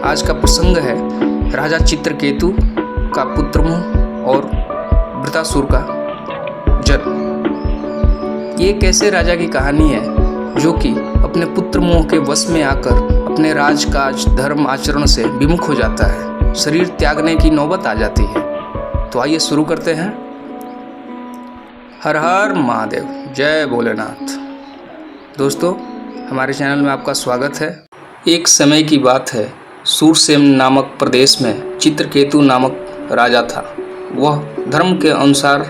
आज का प्रसंग है राजा चित्रकेतु का पुत्रमोह और वृतासुर का जन्म। ये एक ऐसे राजा की कहानी है जो कि अपने पुत्र मोह के वश में आकर अपने राजकाज धर्म आचरण से विमुख हो जाता है, शरीर त्यागने की नौबत आ जाती है। तो आइए शुरू करते हैं। हर हर महादेव, जय भोलेनाथ। दोस्तों, हमारे चैनल में आपका स्वागत है। एक समय की बात है, सूरसेन नामक प्रदेश में चित्रकेतु नामक राजा था। वह धर्म के अनुसार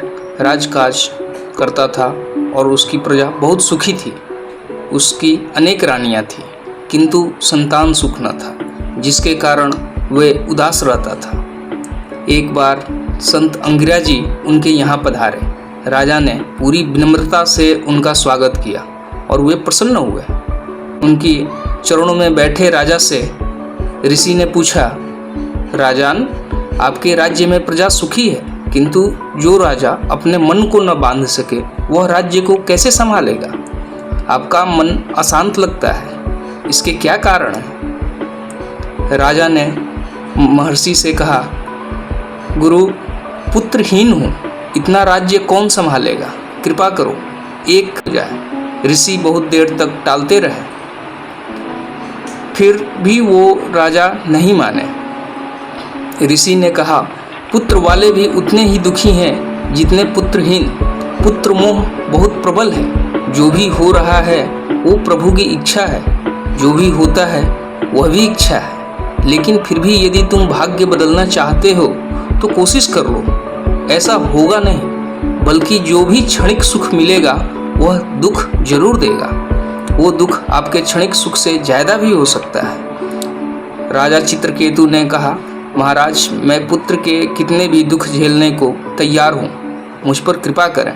राजकाज करता था और उसकी प्रजा बहुत सुखी थी। उसकी अनेक रानियां थीं, किंतु संतान सुख न था, जिसके कारण वे उदास रहता था। एक बार संत अंगिरा जी उनके यहाँ पधारे। राजा ने पूरी विनम्रता से उनका स्वागत किया और वे प्रसन्न हुए। उनकी चरणों में बैठे राजा से ऋषि ने पूछा, राजान, आपके राज्य में प्रजा सुखी है, किंतु जो राजा अपने मन को न बांध सके वह राज्य को कैसे संभालेगा? आपका मन अशांत लगता है, इसके क्या कारण है? राजा ने महर्षि से कहा, गुरु, पुत्रहीन हूँ, इतना राज्य कौन संभालेगा? कृपा करो, एक जाए। ऋषि बहुत देर तक टालते रहे, फिर भी वो राजा नहीं माने। ऋषि ने कहा, पुत्र वाले भी उतने ही दुखी हैं जितने पुत्रहीन। पुत्र मोह बहुत प्रबल है। जो भी हो रहा है वो प्रभु की इच्छा है, जो भी होता है वह भी इच्छा है। लेकिन फिर भी यदि तुम भाग्य बदलना चाहते हो तो कोशिश कर लो। ऐसा होगा नहीं, बल्कि जो भी क्षणिक सुख मिलेगा वह दुख जरूर देगा। वो दुख आपके क्षणिक सुख से ज़्यादा भी हो सकता है। राजा चित्रकेतु ने कहा, महाराज, मैं पुत्र के कितने भी दुख झेलने को तैयार हूँ, मुझ पर कृपा करें।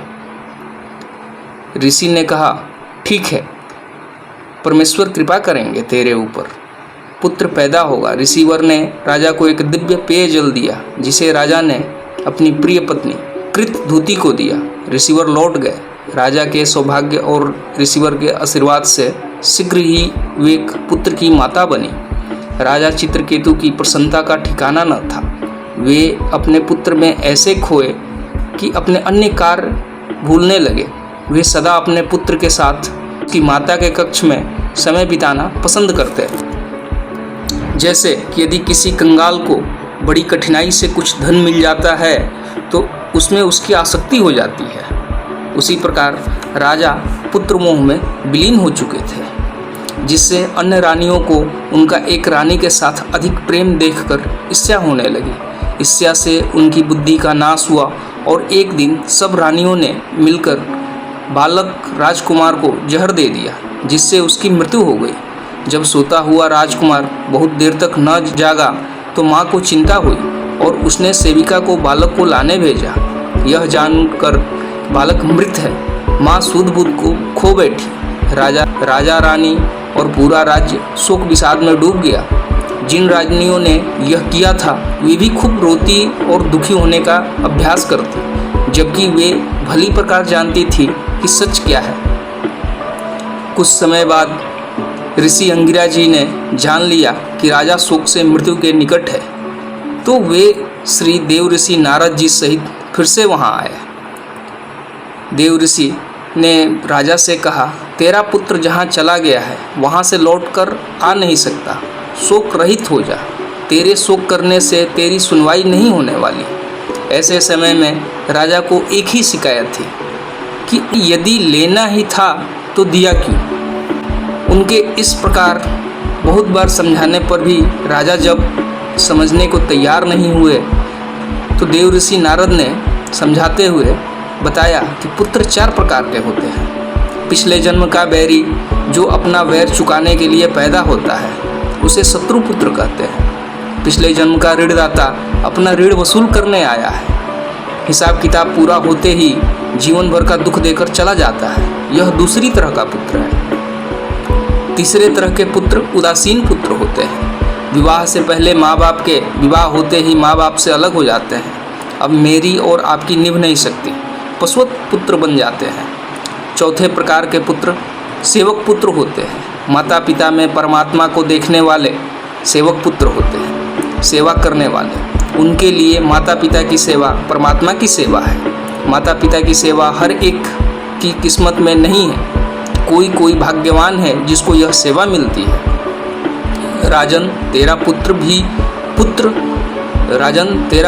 ऋषि ने कहा, ठीक है, परमेश्वर कृपा करेंगे तेरे ऊपर, पुत्र पैदा होगा। ऋषिवर ने राजा को एक दिव्य पेयजल दिया, जिसे राजा ने अपनी प्रिय पत्नी कृत धूति को दिया। ऋषिवर लौट गए। राजा के सौभाग्य और ऋषिवर के आशीर्वाद से शीघ्र ही वे एक पुत्र की माता बनी। राजा चित्रकेतु की प्रसन्नता का ठिकाना न था। वे अपने पुत्र में ऐसे खोए कि अपने अन्य कार्य भूलने लगे। वे सदा अपने पुत्र के साथ उसकी माता के कक्ष में समय बिताना पसंद करते। जैसे कि यदि किसी कंगाल को बड़ी कठिनाई से कुछ धन मिल जाता है तो उसमें उसकी आसक्ति हो जाती है, उसी प्रकार राजा पुत्र मोह में विलीन हो चुके थे, जिससे अन्य रानियों को उनका एक रानी के साथ अधिक प्रेम देखकर ईर्ष्या होने लगी। ईर्ष्या से उनकी बुद्धि का नाश हुआ और एक दिन सब रानियों ने मिलकर बालक राजकुमार को जहर दे दिया, जिससे उसकी मृत्यु हो गई। जब सोता हुआ राजकुमार बहुत देर तक न जागा तो माँ को चिंता हुई और उसने सेविका को बालक को लाने भेजा। यह जानकर बालक मृत है, माँ सूझबूझ को खो बैठी। राजा रानी और पूरा राज्य शोक विषाद में डूब गया। जिन राजनियों ने यह किया था वे भी खूब रोती और दुखी होने का अभ्यास करती, जबकि वे भली प्रकार जानती थी कि सच क्या है। कुछ समय बाद ऋषि अंगिरा जी ने जान लिया कि राजा शोक से मृत्यु के निकट है, तो वे श्री देव ऋषि नारद जी सहित फिर से वहाँ आए। देव ऋषि ने राजा से कहा, तेरा पुत्र जहाँ चला गया है वहाँ से लौटकर आ नहीं सकता, शोक रहित हो जा। तेरे शोक करने से तेरी सुनवाई नहीं होने वाली। ऐसे समय में राजा को एक ही शिकायत थी कि यदि लेना ही था तो दिया क्यों? उनके इस प्रकार बहुत बार समझाने पर भी राजा जब समझने को तैयार नहीं हुए तो देव ऋषि नारद ने समझाते हुए बताया कि पुत्र 4 प्रकार के होते हैं। पिछले जन्म का बैरी जो अपना वैर चुकाने के लिए पैदा होता है उसे शत्रु पुत्र कहते हैं। पिछले जन्म का ऋणदाता अपना ऋण वसूल करने आया है, हिसाब किताब पूरा होते ही जीवन भर का दुख देकर चला जाता है, यह दूसरी तरह का पुत्र है। तीसरे तरह के पुत्र उदासीन पुत्र होते हैं। विवाह से पहले माँ बाप के, विवाह होते ही माँ बाप से अलग हो जाते हैं, अब मेरी और आपकी निभ नहीं सकती, पशुवत पुत्र बन जाते हैं। चौथे प्रकार के पुत्र सेवक पुत्र होते हैं। माता पिता में परमात्मा को देखने वाले सेवक पुत्र होते हैं, सेवा करने वाले। उनके लिए माता पिता की सेवा परमात्मा की सेवा है। माता पिता की सेवा हर एक की किस्मत में नहीं है, कोई कोई भाग्यवान है जिसको यह सेवा मिलती है। राजन तेरा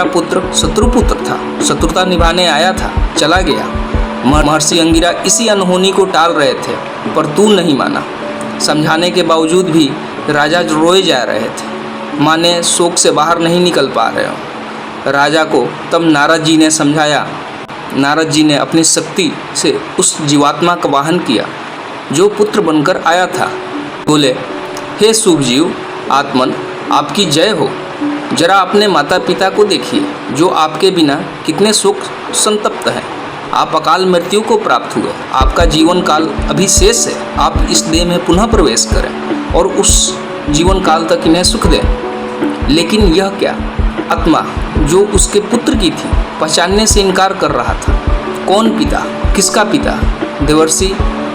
पुत्र शत्रुपुत्र था, शत्रुता निभाने आया था, चला गया। महर्षि अंगिरा इसी अनहोनी को टाल रहे थे, पर तू नहीं माना। समझाने के बावजूद भी राजा रोए जा रहे थे, माने शोक से बाहर नहीं निकल पा रहे हो। राजा को तब नारद जी ने समझाया। नारद जी ने अपनी शक्ति से उस जीवात्मा का वाहन किया जो पुत्र बनकर आया था। बोले, हे शुभजीव आत्मन, आपकी जय हो। जरा अपने माता पिता को देखिए जो आपके बिना कितने शोक संतप्त हैं। आप अकाल मृत्यु को प्राप्त हुए, आपका जीवन काल अभी शेष है। आप इस देह में पुनः प्रवेश करें और उस जीवन काल तक इन्हें सुख दें। लेकिन यह क्या, आत्मा जो उसके पुत्र की थी पहचानने से इनकार कर रहा था। कौन पिता, किसका पिता? देवर्षि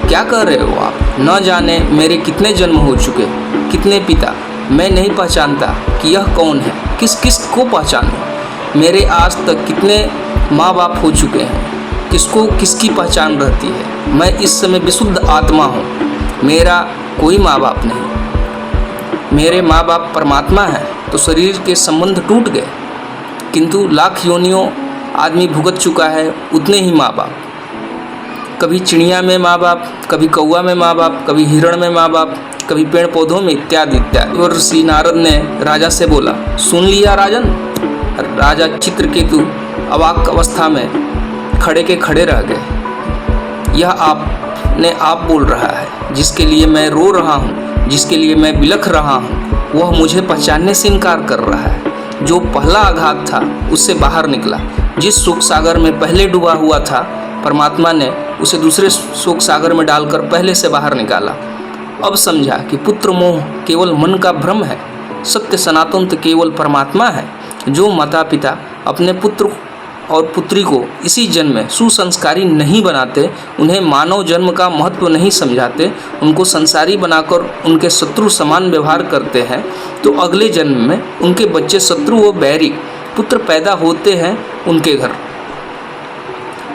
क्या कह रहे हो आप? न जाने मेरे कितने जन्म हो चुके, कितने पिता, मैं नहीं पहचानता कि यह कौन है। किस किस को पहचानूं? मेरे आज तक कितने माँ बाप हो चुके हैं, किसको किसकी पहचान रहती है। मैं इस समय विशुद्ध आत्मा हूँ, मेरा कोई माँ बाप नहीं। मेरे माँ बाप परमात्मा हैं तो शरीर के संबंध टूट गए, किंतु लाख योनियों आदमी भुगत चुका है उतने ही माँ बाप। कभी चिड़िया में माँ बाप, कभी कौवा में माँ बाप, कभी हिरण में माँ बाप, कभी पेड़ पौधों में, इत्यादि इत्यादि। और श्री नारद ने राजा से बोला, सुन लिया राजन? राजा चित्रकेतु अवाक अवस्था में खड़े के खड़े रह गए। यह आपने आप बोल रहा है, जिसके लिए मैं रो रहा हूँ, जिसके लिए मैं बिलख रहा हूँ, वह मुझे पहचानने से इनकार कर रहा है। जो पहला आघात था उससे बाहर निकला। जिस शोक सागर में पहले डूबा हुआ था, परमात्मा ने उसे दूसरे शोक सागर में डालकर पहले से बाहर निकाला। अब समझा कि पुत्र मोह केवल मन का भ्रम है, सत्य सनातन तो केवल परमात्मा है। जो माता पिता अपने पुत्र और पुत्री को इसी जन्म में सुसंस्कारी नहीं बनाते, उन्हें मानव जन्म का महत्व नहीं समझाते, उनको संसारी बनाकर उनके शत्रु समान व्यवहार करते हैं, तो अगले जन्म में उनके बच्चे शत्रु व बैरी पुत्र पैदा होते हैं उनके घर।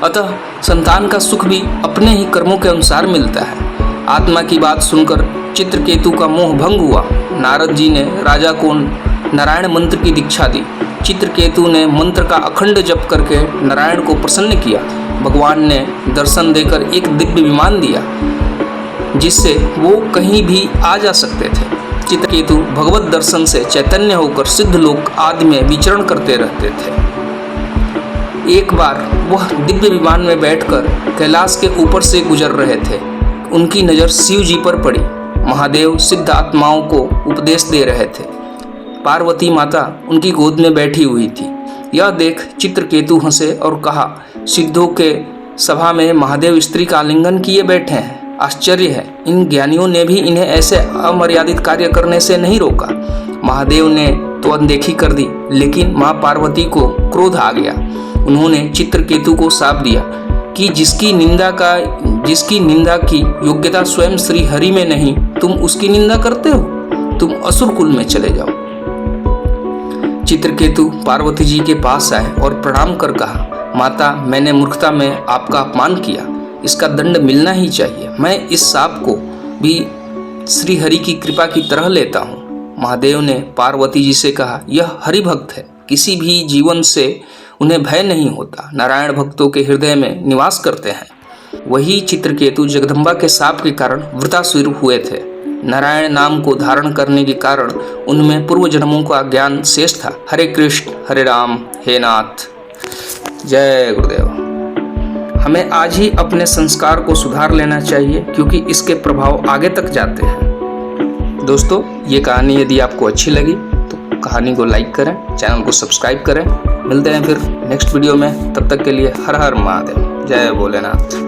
अतः संतान का सुख भी अपने ही कर्मों के अनुसार मिलता है। आत्मा की बात सुनकर चित्रकेतु का मोह भंग हुआ। नारद जी ने राजा को नारायण मंत्र की दीक्षा दी। चित्रकेतु ने मंत्र का अखंड जप करके नारायण को प्रसन्न किया। भगवान ने दर्शन देकर एक दिव्य विमान दिया जिससे वो कहीं भी आ जा सकते थे। चित्रकेतु भगवत दर्शन से चैतन्य होकर सिद्ध लोक आदि में विचरण करते रहते थे। एक बार वह दिव्य विमान में बैठकर कैलाश के ऊपर से गुजर रहे थे। उनकी नज़र शिव जी पर पड़ी। महादेव सिद्ध आत्माओं को उपदेश दे रहे थे। पार्वती माता उनकी गोद में बैठी हुई थी। यह देख चित्रकेतु हंसे और कहा, सिद्धों के सभा में महादेव स्त्री का आलिंगन किए बैठे हैं। आश्चर्य है, इन ज्ञानियों ने भी इन्हें ऐसे अमर्यादित कार्य करने से नहीं रोका। महादेव ने तो अनदेखी कर दी, लेकिन माँ पार्वती को क्रोध आ गया। उन्होंने चित्रकेतु को शाप दिया कि जिसकी निंदा की योग्यता स्वयं श्री हरि में नहीं, तुम उसकी निंदा करते हो, तुम असुर कुल में चले जाओ। चित्रकेतु पार्वती जी के पास आए और प्रणाम कर कहा, माता, मैंने मूर्खता में आपका अपमान किया, इसका दंड मिलना ही चाहिए। मैं इस शाप को भी श्री हरि की कृपा की तरह लेता हूँ। महादेव ने पार्वती जी से कहा, यह हरि भक्त है, किसी भी जीवन से उन्हें भय नहीं होता, नारायण भक्तों के हृदय में निवास करते हैं। वही चित्रकेतु जगदम्बा के शाप के कारण वृतासुर हुए थे। नारायण नाम को धारण करने के कारण उनमें पूर्व जन्मों का ज्ञान शेष था। हरे कृष्ण हरे राम, हे नाथ। जय गुरुदेव। हमें आज ही अपने संस्कार को सुधार लेना चाहिए, क्योंकि इसके प्रभाव आगे तक जाते हैं। दोस्तों, ये कहानी यदि आपको अच्छी लगी तो कहानी को लाइक करें, चैनल को सब्सक्राइब करें। मिलते हैं फिर नेक्स्ट वीडियो में, तब तक के लिए हर हर महादेव। जय भोलेनाथ।